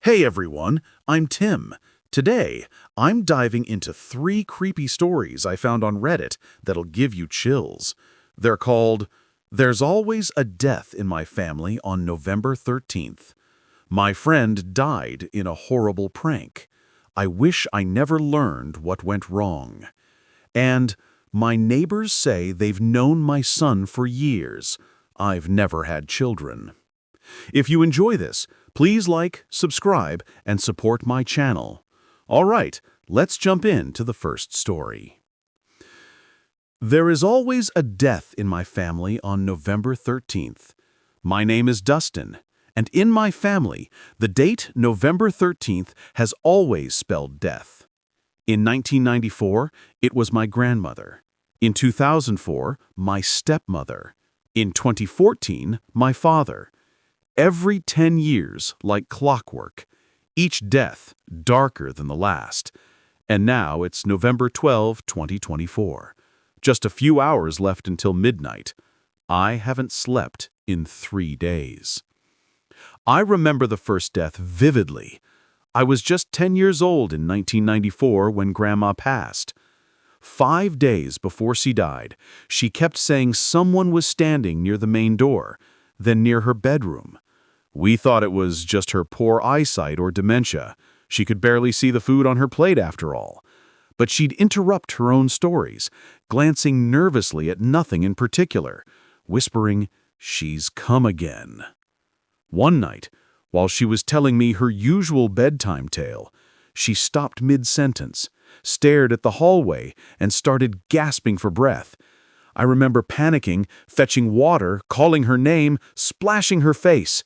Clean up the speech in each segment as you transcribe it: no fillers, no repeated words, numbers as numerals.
Hey everyone, I'm Tim. Today, I'm diving into 3 creepy stories I found on Reddit that'll give you chills. They're called, "There's Always a Death in My Family on November 13th. My friend died in a horrible prank. I wish I never learned what went wrong." And, "My neighbors say they've known my son for years. I've never had children." If you enjoy this, please like, subscribe, and support my channel. All right, let's jump into the first story. There is always a death in my family on November 13th. My name is Dustin, and in my family, the date November 13th has always spelled death. In 1994, it was my grandmother. In 2004, my stepmother. In 2014, my father. Every 10 years, like clockwork, each death darker than the last. And now it's November 12, 2024. Just a few hours left until midnight. I haven't slept in 3 days. I remember the first death vividly. I was just 10 years old in 1994 when Grandma passed. 5 days before she died, she kept saying someone was standing near the main door, then near her bedroom. We thought it was just her poor eyesight or dementia. She could barely see the food on her plate after all. But she'd interrupt her own stories, glancing nervously at nothing in particular, whispering, "She's come again." One night, while she was telling me her usual bedtime tale, she stopped mid-sentence, stared at the hallway, and started gasping for breath. I remember panicking, fetching water, calling her name, splashing her face.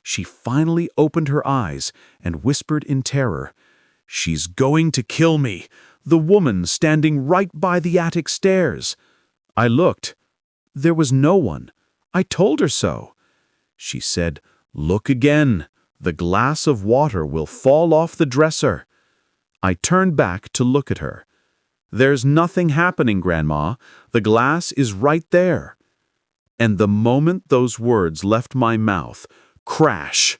She finally opened her eyes and whispered in terror, "She's going to kill me, the woman standing right by the attic stairs." I looked. There was no one. I told her so. She said, "Look again. The glass of water will fall off the dresser." I turned back to look at her. "There's nothing happening, Grandma. The glass is right there." And the moment those words left my mouth, crash!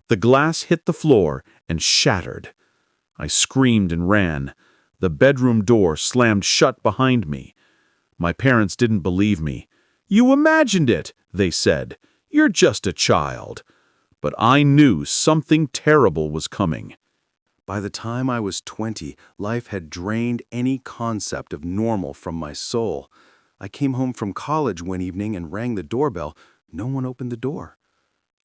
The glass hit the floor and shattered. I screamed and ran. The bedroom door slammed shut behind me. My parents didn't believe me. "You imagined it," they said. "You're just a child." But I knew something terrible was coming. By the time I was 20, life had drained any concept of normal from my soul. I came home from college one evening and rang the doorbell. No one opened the door.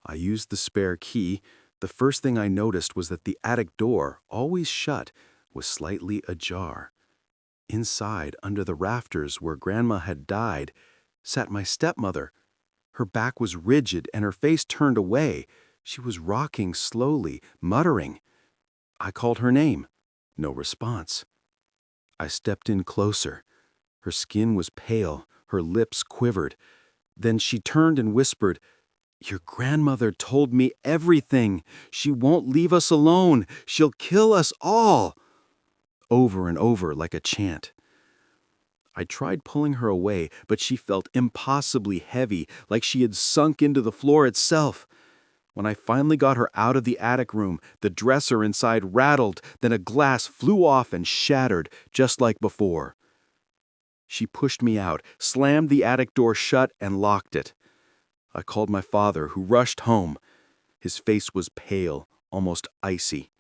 I used the spare key. The first thing I noticed was that the attic door, always shut, was slightly ajar. Inside, under the rafters where Grandma had died, sat my stepmother. Her back was rigid and her face turned away. She was rocking slowly, muttering. I called her name. No response. I stepped in closer. Her skin was pale, her lips quivered. Then she turned and whispered, "Your grandmother told me everything. She won't leave us alone. She'll kill us all." Over and over like a chant. I tried pulling her away, but she felt impossibly heavy, like she had sunk into the floor itself. When I finally got her out of the attic room, the dresser inside rattled, then a glass flew off and shattered, just like before. She pushed me out, slammed the attic door shut, and locked it. I called my father, who rushed home. His face was pale, almost icy.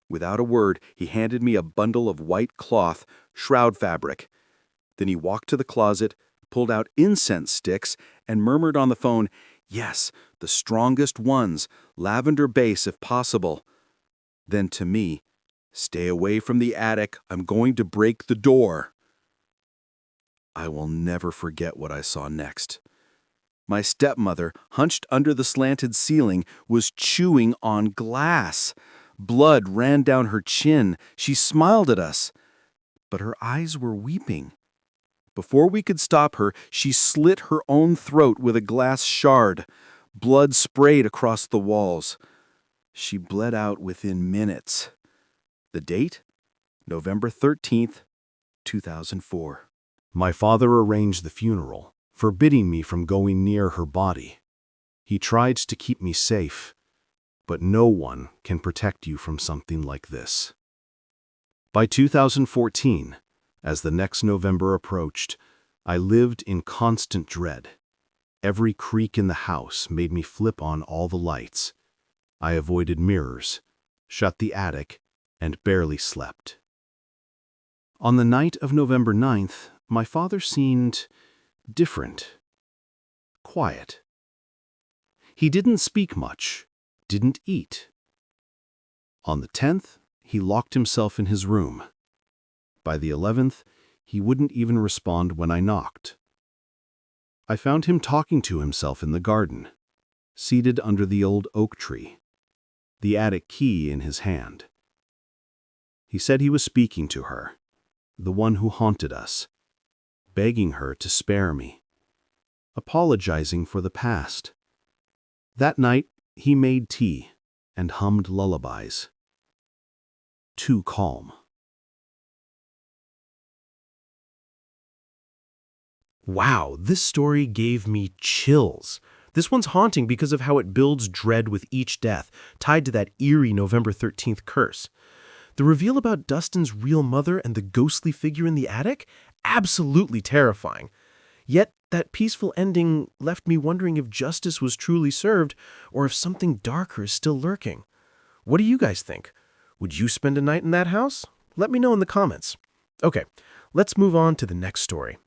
Without a word, he handed me a bundle of white cloth, shroud fabric. Then he walked to the closet, pulled out incense sticks, and murmured on the phone, "Yes, the strongest ones, lavender base if possible." Then to me, "Stay away from the attic. I'm going to break the door." I will never forget what I saw next. My stepmother, hunched under the slanted ceiling, was chewing on glass. Blood ran down her chin. She smiled at us, but her eyes were weeping. Before we could stop her, she slit her own throat with a glass shard. Blood sprayed across the walls. She bled out within minutes. The date? November 13th, 2004. My father arranged the funeral, forbidding me from going near her body. He tried to keep me safe, but no one can protect you from something like this. By 2014, as the next November approached, I lived in constant dread. Every creak in the house made me flip on all the lights. I avoided mirrors, shut the attic, and barely slept. On the night of November 9th, my father seemed different, quiet. He didn't speak much, didn't eat. On the 10th, he locked himself in his room. By the 11th, he wouldn't even respond when I knocked. I found him talking to himself in the garden, seated under the old oak tree, the attic key in his hand. He said he was speaking to her, the one who haunted us, begging her to spare me, apologizing for the past. That night, he made tea and hummed lullabies. Too calm. Wow, this story gave me chills. This one's haunting because of how it builds dread with each death, tied to that eerie November 13th curse. The reveal about Dustin's real mother and the ghostly figure in the attic? Absolutely terrifying. Yet, that peaceful ending left me wondering if justice was truly served or if something darker is still lurking. What do you guys think? Would you spend a night in that house? Let me know in the comments. Okay, let's move on to the next story.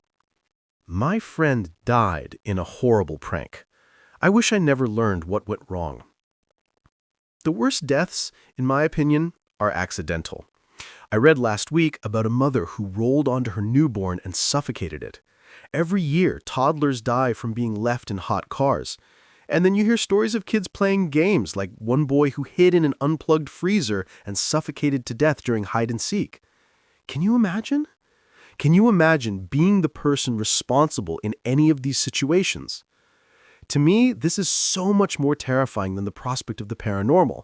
My friend died in a horrible prank. I wish I never learned what went wrong. The worst deaths, in my opinion, are accidental. I read last week about a mother who rolled onto her newborn and suffocated it. Every year, toddlers die from being left in hot cars. And then you hear stories of kids playing games, like one boy who hid in an unplugged freezer and suffocated to death during hide and seek. Can you imagine? Can you imagine being the person responsible in any of these situations? To me, this is so much more terrifying than the prospect of the paranormal.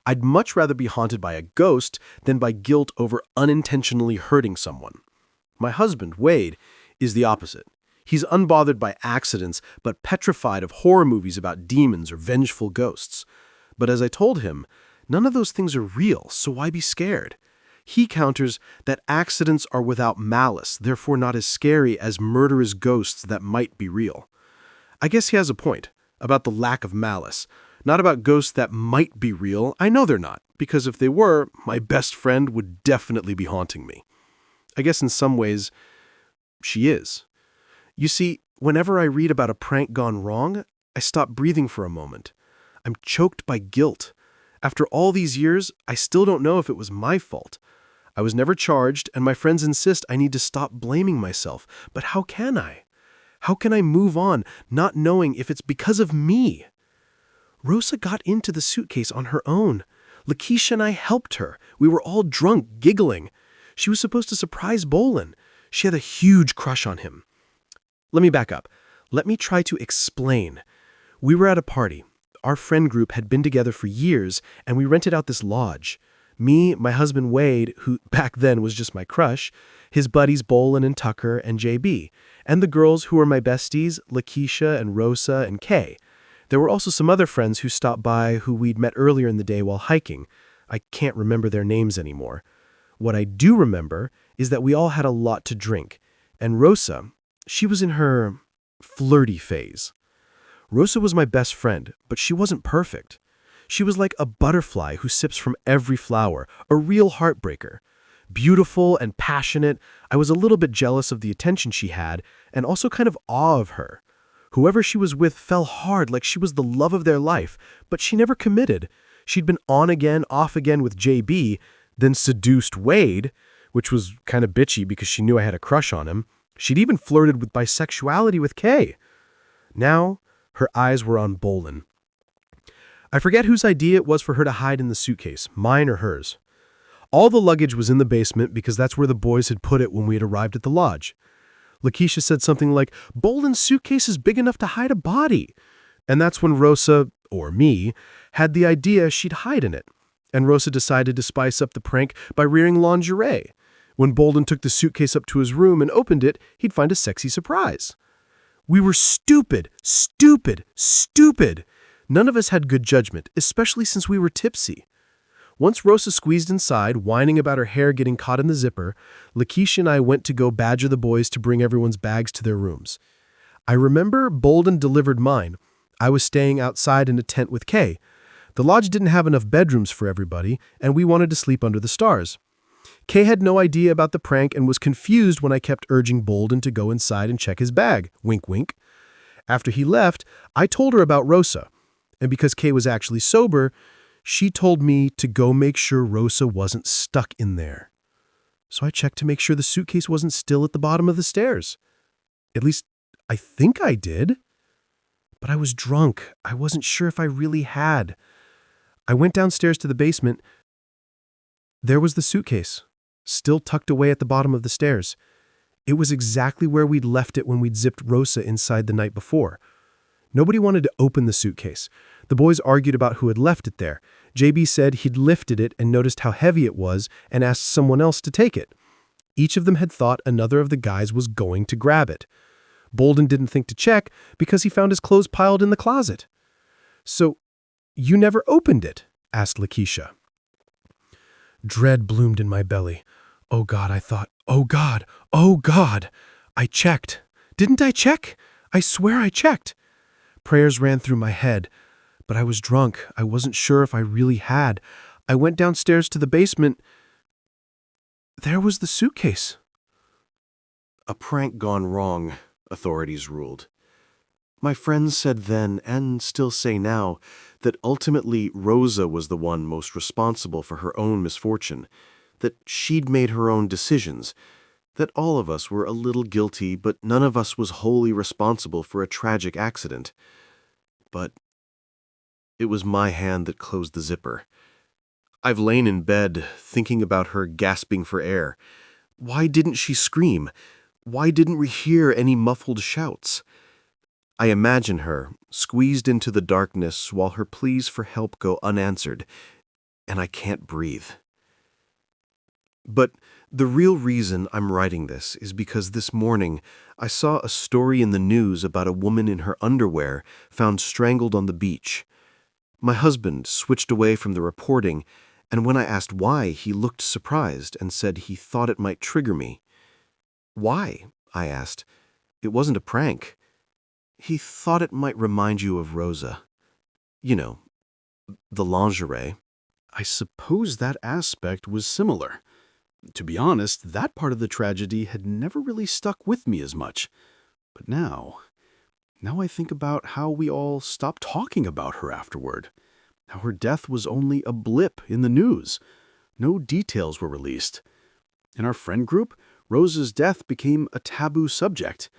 I'd much rather be haunted by a ghost than by guilt over unintentionally hurting someone. My husband, Wade, is the opposite. He's unbothered by accidents, but petrified of horror movies about demons or vengeful ghosts. But as I told him, none of those things are real, so why be scared? He counters that accidents are without malice, therefore not as scary as murderous ghosts that might be real. I guess he has a point about the lack of malice, not about ghosts that might be real. I know they're not, because if they were, my best friend would definitely be haunting me. I guess in some ways, she is. You see, whenever I read about a prank gone wrong, I stop breathing for a moment. I'm choked by guilt. After all these years, I still don't know if it was my fault. I was never charged, and my friends insist I need to stop blaming myself. But how can I? How can I move on, not knowing if it's because of me? Rosa got into the suitcase on her own. Lakeisha and I helped her. We were all drunk, giggling. She was supposed to surprise Bolin. She had a huge crush on him. Let me back up. Let me try to explain. We were at a party. Our friend group had been together for years, and we rented out this lodge. Me, my husband Wade, who back then was just my crush, his buddies Bolin and Tucker and JB, and the girls who were my besties, Lakeisha and Rosa and Kay. There were also some other friends who stopped by who we'd met earlier in the day while hiking. I can't remember their names anymore. What I do remember is that we all had a lot to drink, and Rosa, she was in her flirty phase. Rosa was my best friend, but she wasn't perfect. She was like a butterfly who sips from every flower, a real heartbreaker. Beautiful and passionate, I was a little bit jealous of the attention she had, and also kind of awe of her. Whoever she was with fell hard like she was the love of their life, but she never committed. She'd been on again, off again with JB, then seduced Wade, which was kind of bitchy because she knew I had a crush on him. She'd even flirted with bisexuality with Kay. Now, her eyes were on Bolin. I forget whose idea it was for her to hide in the suitcase, mine or hers. All the luggage was in the basement because that's where the boys had put it when we had arrived at the lodge. Lakeisha said something like, "Bolin's suitcase is big enough to hide a body." And that's when Rosa, or me, had the idea she'd hide in it. And Rosa decided to spice up the prank by wearing lingerie. When Bolin took the suitcase up to his room and opened it, he'd find a sexy surprise. We were stupid, stupid, stupid. None of us had good judgment, especially since we were tipsy. Once Rosa squeezed inside, whining about her hair getting caught in the zipper, Lakeisha and I went to go badger the boys to bring everyone's bags to their rooms. I remember Bolden delivered mine. I was staying outside in a tent with Kay. The lodge didn't have enough bedrooms for everybody, and we wanted to sleep under the stars. Kay had no idea about the prank and was confused when I kept urging Bolden to go inside and check his bag. Wink, wink. After he left, I told her about Rosa, and because Kay was actually sober, she told me to go make sure Rosa wasn't stuck in there. So I checked to make sure the suitcase wasn't still at the bottom of the stairs. At least, I think I did. But I was drunk. I wasn't sure if I really had. I went downstairs to the basement. There was the suitcase, still tucked away at the bottom of the stairs. It was exactly where we'd left it when we'd zipped Rosa inside the night before. Nobody wanted to open the suitcase. The boys argued about who had left it there. JB said he'd lifted it and noticed how heavy it was and asked someone else to take it. Each of them had thought another of the guys was going to grab it. Bolden didn't think to check because he found his clothes piled in the closet. "So, you never opened it?" asked Lakeisha. Dread bloomed in my belly. Oh God, I thought. Oh God. Oh God. I checked. Didn't I check? I swear I checked. Prayers ran through my head, but I was drunk. I wasn't sure if I really had. I went downstairs to the basement. There was the suitcase. A prank gone wrong, authorities ruled. My friends said then, and still say now, that ultimately Rosa was the one most responsible for her own misfortune, that she'd made her own decisions, that all of us were a little guilty, but none of us was wholly responsible for a tragic accident. But it was my hand that closed the zipper. I've lain in bed, thinking about her gasping for air. Why didn't she scream? Why didn't we hear any muffled shouts? I imagine her, squeezed into the darkness while her pleas for help go unanswered, and I can't breathe. But the real reason I'm writing this is because this morning I saw a story in the news about a woman in her underwear found strangled on the beach. My husband switched away from the reporting, and when I asked why, he looked surprised and said he thought it might trigger me. Why? I asked. It wasn't a prank. He thought it might remind you of Rosa. You know, the lingerie. I suppose that aspect was similar. To be honest, that part of the tragedy had never really stuck with me as much. But now I think about how we all stopped talking about her afterward. How her death was only a blip in the news. No details were released. In our friend group, Rosa's death became a taboo subject,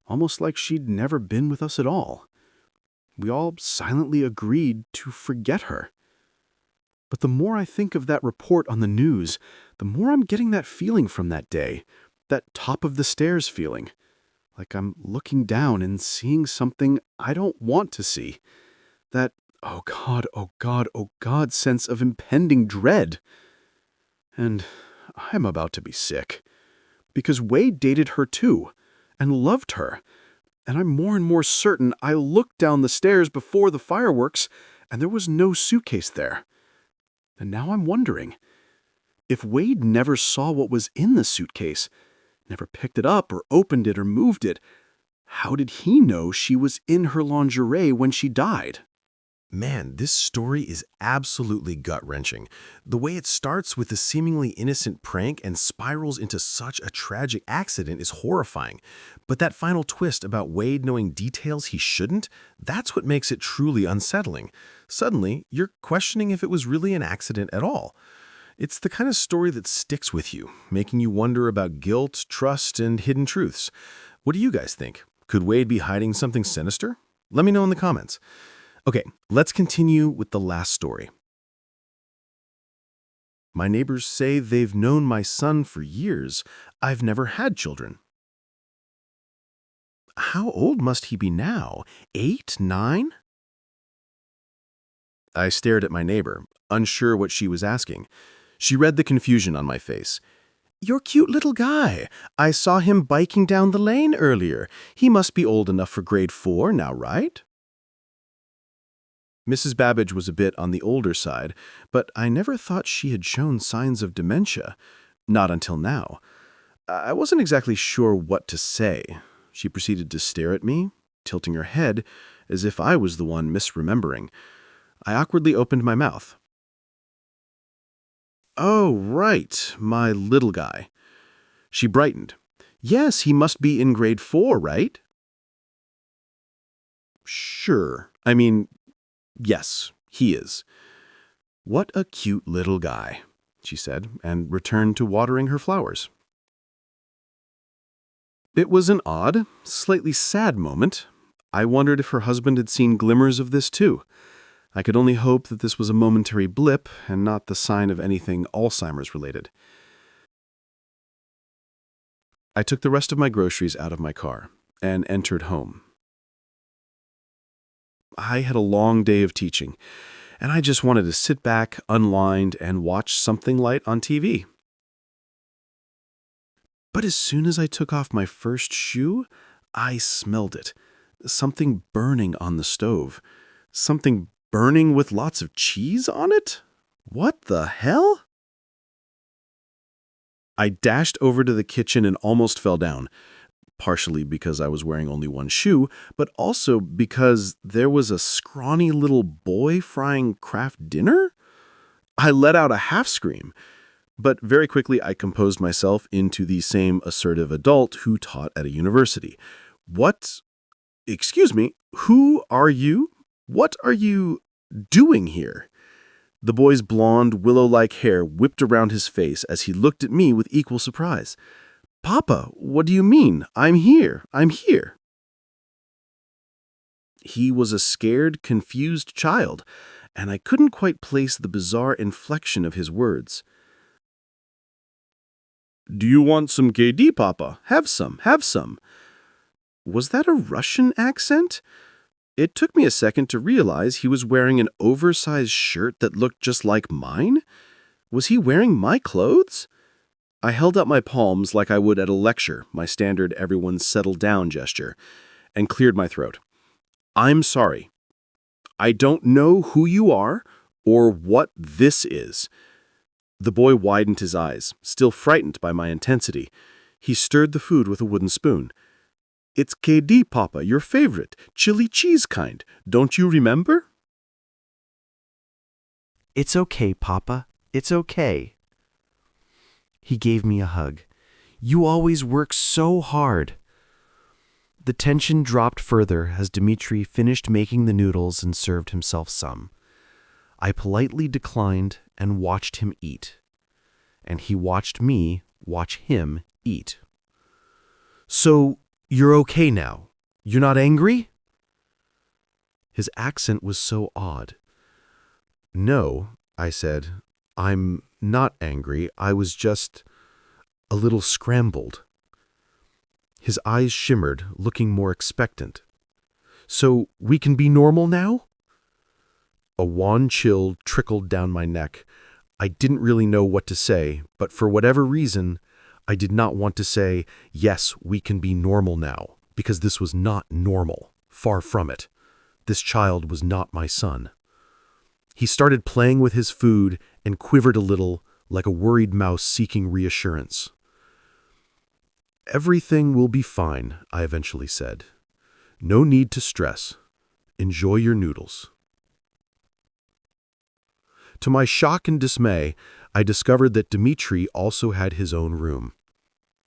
almost like she'd never been with us at all. We all silently agreed to forget her. But the more I think of that report on the news, the more I'm getting that feeling from that day, that top of the stairs feeling, like I'm looking down and seeing something I don't want to see. That, oh God, oh God, oh God sense of impending dread. And I'm about to be sick. Because Wade dated her too, and loved her. And I'm more and more certain I looked down the stairs before the fireworks, and there was no suitcase there. And now I'm wondering, if Wade never saw what was in the suitcase, never picked it up or opened it or moved it, how did he know she was in her lingerie when she died? Man, this story is absolutely gut-wrenching. The way it starts with a seemingly innocent prank and spirals into such a tragic accident is horrifying. But that final twist about Wade knowing details he shouldn't, that's what makes it truly unsettling. Suddenly, you're questioning if it was really an accident at all. It's the kind of story that sticks with you, making you wonder about guilt, trust, and hidden truths. What do you guys think? Could Wade be hiding something sinister? Let me know in the comments. Okay, let's continue with the last story. My neighbors say they've known my son for years. I've never had children. How old must he be now? 8, 9? I stared at my neighbor, unsure what she was asking. She read the confusion on my face. Your cute little guy. I saw him biking down the lane earlier. He must be old enough for grade 4 now, right? Mrs. Babbage was a bit on the older side, but I never thought she had shown signs of dementia. Not until now. I wasn't exactly sure what to say. She proceeded to stare at me, tilting her head as if I was the one misremembering. I awkwardly opened my mouth. "Oh, right, my little guy." She brightened. "Yes, he must be in grade 4, right?" "Sure. I mean, yes, he is." "What a cute little guy," she said, and returned to watering her flowers. It was an odd, slightly sad moment. I wondered if her husband had seen glimmers of this too. I could only hope that this was a momentary blip and not the sign of anything Alzheimer's related. I took the rest of my groceries out of my car and entered home. I had a long day of teaching, and I just wanted to sit back, unwind, and watch something light on TV. But as soon as I took off my first shoe, I smelled it. Something burning on the stove. Something burning with lots of cheese on it? What the hell? I dashed over to the kitchen and almost fell down, partially because I was wearing only one shoe, but also because there was a scrawny little boy frying Kraft dinner? I let out a half scream, but very quickly I composed myself into the same assertive adult who taught at a university. "What? Excuse me, who are you? What are you doing here?" The boy's blonde, willow-like hair whipped around his face as he looked at me with equal surprise. "Papa, what do you mean? I'm here. I'm here." He was a scared, confused child, and I couldn't quite place the bizarre inflection of his words. "Do you want some KD, Papa? Have some, have some." Was that a Russian accent? It took me a second to realize he was wearing an oversized shirt that looked just like mine. Was he wearing my clothes? I held up my palms like I would at a lecture, my standard everyone settle down gesture, and cleared my throat. "I'm sorry. I don't know who you are or what this is." The boy widened his eyes, still frightened by my intensity. He stirred the food with a wooden spoon. "It's KD, Papa, your favorite, chili cheese kind. Don't you remember?" "It's okay, Papa. It's okay." He gave me a hug. "You always work so hard." The tension dropped further as Dmitri finished making the noodles and served himself some. I politely declined and watched him eat. And he watched me watch him eat. "So, you're okay now? You're not angry?" His accent was so odd. "No," I said. "I'm not angry. I was just a little scrambled." His eyes shimmered, looking more expectant. "So we can be normal now?" A wan chill trickled down my neck. I didn't really know what to say, but for whatever reason, I did not want to say, "Yes, we can be normal now," because this was not normal. Far from it. This child was not my son. He started playing with his food and quivered a little, like a worried mouse seeking reassurance. "Everything will be fine," I eventually said. "No need to stress. Enjoy your noodles." To my shock and dismay, I discovered that Dmitri also had his own room.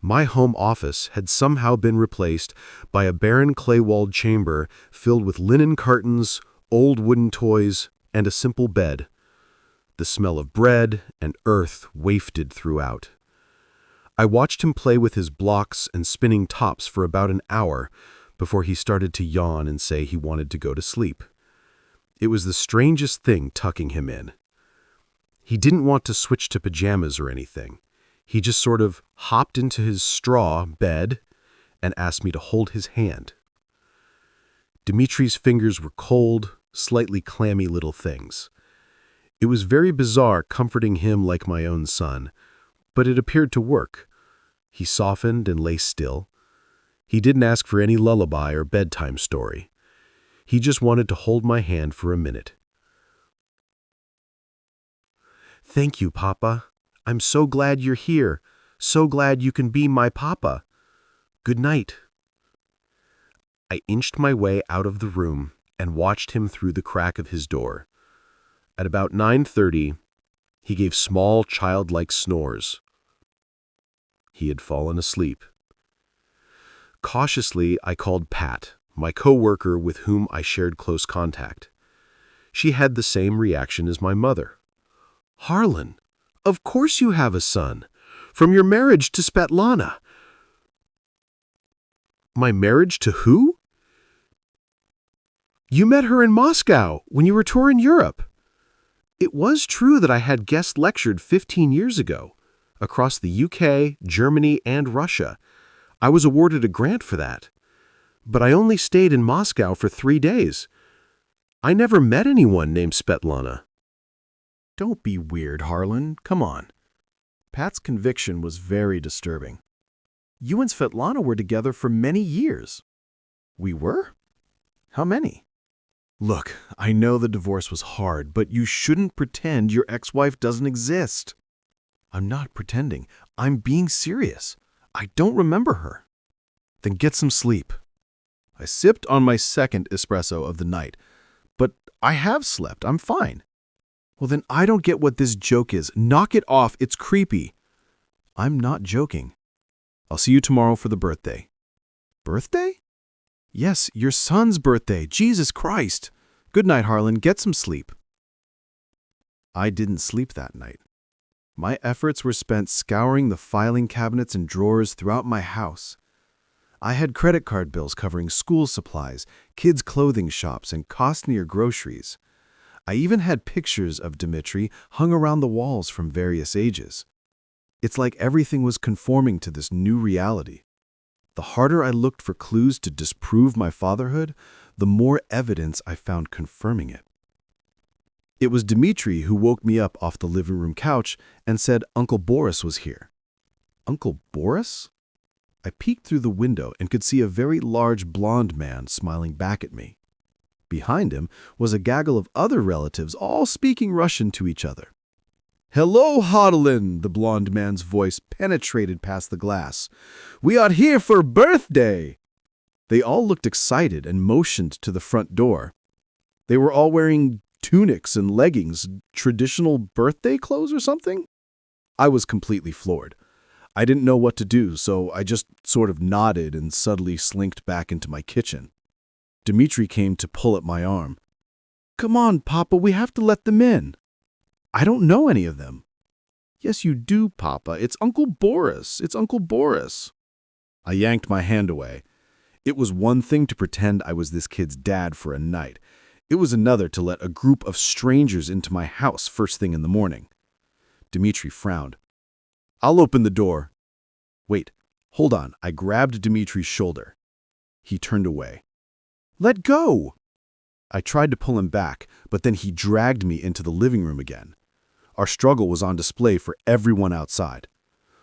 My home office had somehow been replaced by a barren clay-walled chamber filled with linen curtains, old wooden toys, and a simple bed. The smell of bread and earth wafted throughout. I watched him play with his blocks and spinning tops for about an hour before he started to yawn and say he wanted to go to sleep. It was the strangest thing tucking him in. He didn't want to switch to pajamas or anything. He just sort of hopped into his straw bed and asked me to hold his hand. Dimitri's fingers were cold, slightly clammy little things. It was very bizarre comforting him like my own son, but it appeared to work. He softened and lay still. He didn't ask for any lullaby or bedtime story. He just wanted to hold my hand for a minute, Thank you, Papa. I'm so glad you're here. So glad you can be my Papa. Good night. I inched my way out of the room and watched him through the crack of his door. At about 9:30, he gave small, childlike snores. He had fallen asleep. Cautiously, I called Pat, my co-worker with whom I shared close contact. She had the same reaction as my mother. Harlan, of course you have a son. From your marriage to Svetlana. My marriage to who? You met her in Moscow when you were touring Europe. It was true that I had guest lectured 15 years ago, across the UK, Germany, and Russia. I was awarded a grant for that. But I only stayed in Moscow for 3 days. I never met anyone named Svetlana. Don't be weird, Harlan. Come on. Pat's conviction was very disturbing. You and Svetlana were together for many years. We were? How many? Look, I know the divorce was hard, but you shouldn't pretend your ex-wife doesn't exist. I'm not pretending. I'm being serious. I don't remember her. Then get some sleep. I sipped on my second espresso of the night. But I have slept. I'm fine. Well, then I don't get what this joke is. Knock it off. It's creepy. I'm not joking. I'll see you tomorrow for the birthday. Birthday? Yes, your son's birthday. Jesus Christ. Good night, Harlan. Get some sleep. I didn't sleep that night. My efforts were spent scouring the filing cabinets and drawers throughout my house. I had credit card bills covering school supplies, kids' clothing shops, and costlier groceries. I even had pictures of Dmitri hung around the walls from various ages. It's like everything was conforming to this new reality. The harder I looked for clues to disprove my fatherhood, the more evidence I found confirming it. It was Dmitri who woke me up off the living room couch and said Uncle Boris was here. Uncle Boris? I peeked through the window and could see a very large blond man smiling back at me. Behind him was a gaggle of other relatives, all speaking Russian to each other. "Hello, Harlan," the blond man's voice penetrated past the glass. "We are here for birthday." They all looked excited and motioned to the front door. They were all wearing tunics and leggings, traditional birthday clothes or something? I was completely floored. I didn't know what to do, so I just sort of nodded and subtly slinked back into my kitchen. Dmitri came to pull at my arm. "Come on, Papa, we have to let them in." "I don't know any of them." "Yes, you do, Papa. It's Uncle Boris. It's Uncle Boris." I yanked my hand away. It was one thing to pretend I was this kid's dad for a night. It was another to let a group of strangers into my house first thing in the morning. Dmitri frowned. "I'll open the door." "Wait, hold on." I grabbed Dmitri's shoulder. He turned away. "Let go!" I tried to pull him back, but then he dragged me into the living room again. Our struggle was on display for everyone outside.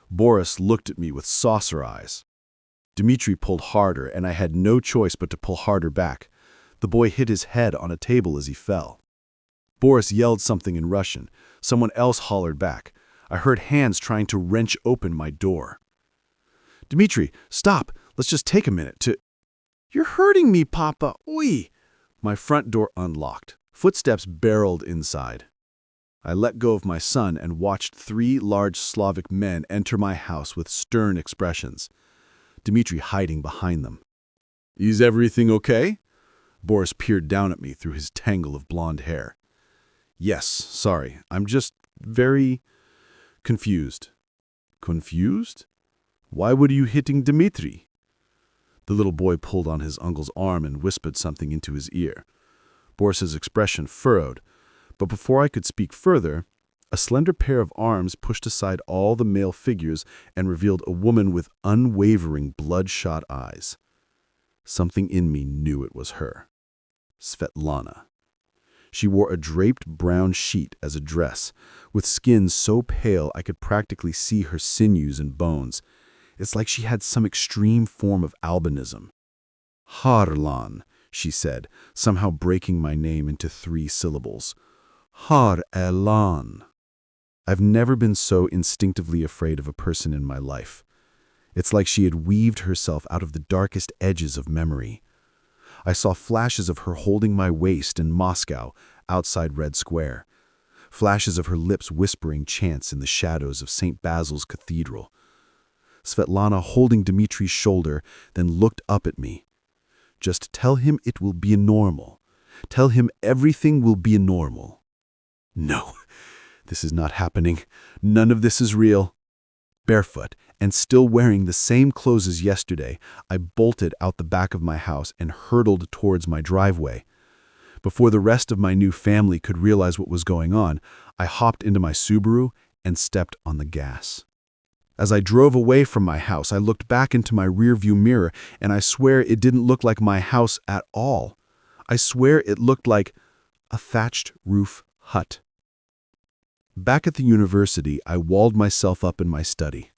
Boris looked at me with saucer eyes. Dmitri pulled harder, and I had no choice but to pull harder back. The boy hit his head on a table as he fell. Boris yelled something in Russian. Someone else hollered back. I heard hands trying to wrench open my door. "Dmitri, stop! Let's just take a minute to—" "You're hurting me, Papa! Oi!" My front door unlocked. Footsteps barreled inside. I let go of my son and watched 3 large Slavic men enter my house with stern expressions. Dmitri hiding behind them. "Is everything okay?" Boris peered down at me through his tangle of blonde hair. "Yes, sorry. I'm just very confused." "Confused? Why were you hitting Dmitri?" The little boy pulled on his uncle's arm and whispered something into his ear. Boris's expression furrowed, but before I could speak further, a slender pair of arms pushed aside all the male figures and revealed a woman with unwavering bloodshot eyes. Something in me knew it was her. Svetlana. She wore a draped brown sheet as a dress, with skin so pale I could practically see her sinews and bones. It's like she had some extreme form of albinism. "Harlan," she said, somehow breaking my name into 3 syllables. "Har-Elan." I've never been so instinctively afraid of a person in my life. It's like she had weaved herself out of the darkest edges of memory. I saw flashes of her holding my waist in Moscow, outside Red Square. Flashes of her lips whispering chants in the shadows of St. Basil's Cathedral. Svetlana holding Dmitry's shoulder, then looked up at me. Just tell him it will be normal. Tell him everything will be normal. No, this is not happening. None of this is real. Barefoot and still wearing the same clothes as yesterday, I bolted out the back of my house and hurtled towards my driveway. Before the rest of my new family could realize what was going on, I hopped into my Subaru and stepped on the gas. As I drove away from my house, I looked back into my rearview mirror, and I swear it didn't look like my house at all. I swear it looked like a thatched roof hut. Back at the university, I walled myself up in my study.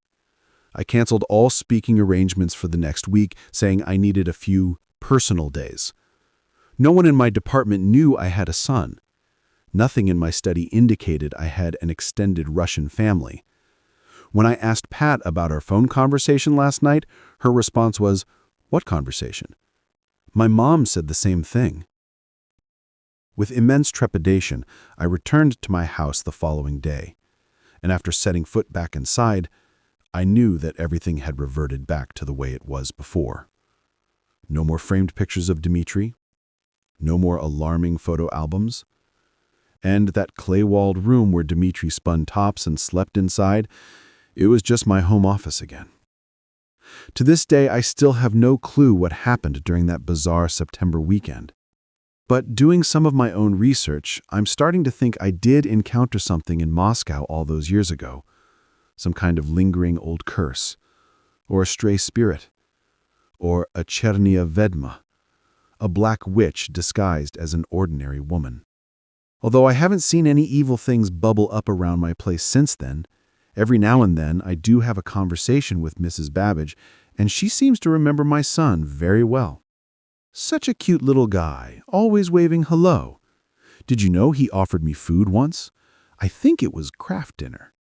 I canceled all speaking arrangements for the next week, saying I needed a few personal days. No one in my department knew I had a son. Nothing in my study indicated I had an extended Russian family. When I asked Pat about our phone conversation last night, her response was, "What conversation?" My mom said the same thing. With immense trepidation, I returned to my house the following day, and after setting foot back inside, I knew that everything had reverted back to the way it was before. No more framed pictures of Dmitry, no more alarming photo albums, and that clay-walled room where Dmitry spun tops and slept inside, it was just my home office again. To this day, I still have no clue what happened during that bizarre September weekend. But doing some of my own research, I'm starting to think I did encounter something in Moscow all those years ago. Some kind of lingering old curse, or a stray spirit, or a Chernia Vedma, a black witch disguised as an ordinary woman. Although I haven't seen any evil things bubble up around my place since then, every now and then I do have a conversation with Mrs. Babbage, and she seems to remember my son very well. Such a cute little guy, always waving hello. Did you know he offered me food once? I think it was Kraft Dinner.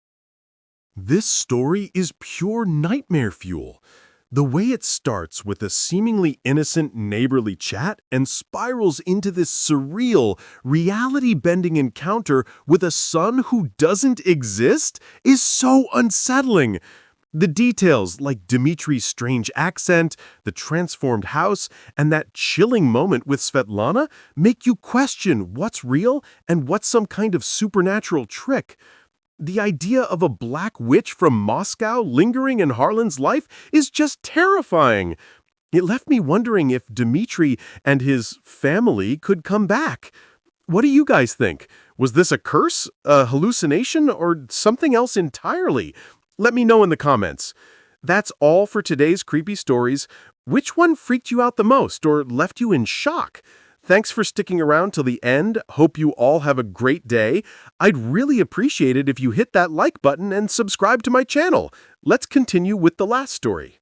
This story is pure nightmare fuel. The way it starts with a seemingly innocent neighborly chat and spirals into this surreal, reality-bending encounter with a son who doesn't exist is so unsettling. The details, like Dmitry's strange accent, the transformed house, and that chilling moment with Svetlana, make you question what's real and what's some kind of supernatural trick. The idea of a black witch from Moscow lingering in Harlan's life is just terrifying. It left me wondering if Dmitry and his family could come back. What do you guys think? Was this a curse, a hallucination, or something else entirely? Let me know in the comments. That's all for today's Creepy Stories. Which one freaked you out the most or left you in shock? Thanks for sticking around till the end. Hope you all have a great day. I'd really appreciate it if you hit that like button and subscribe to my channel. Let's continue with the last story.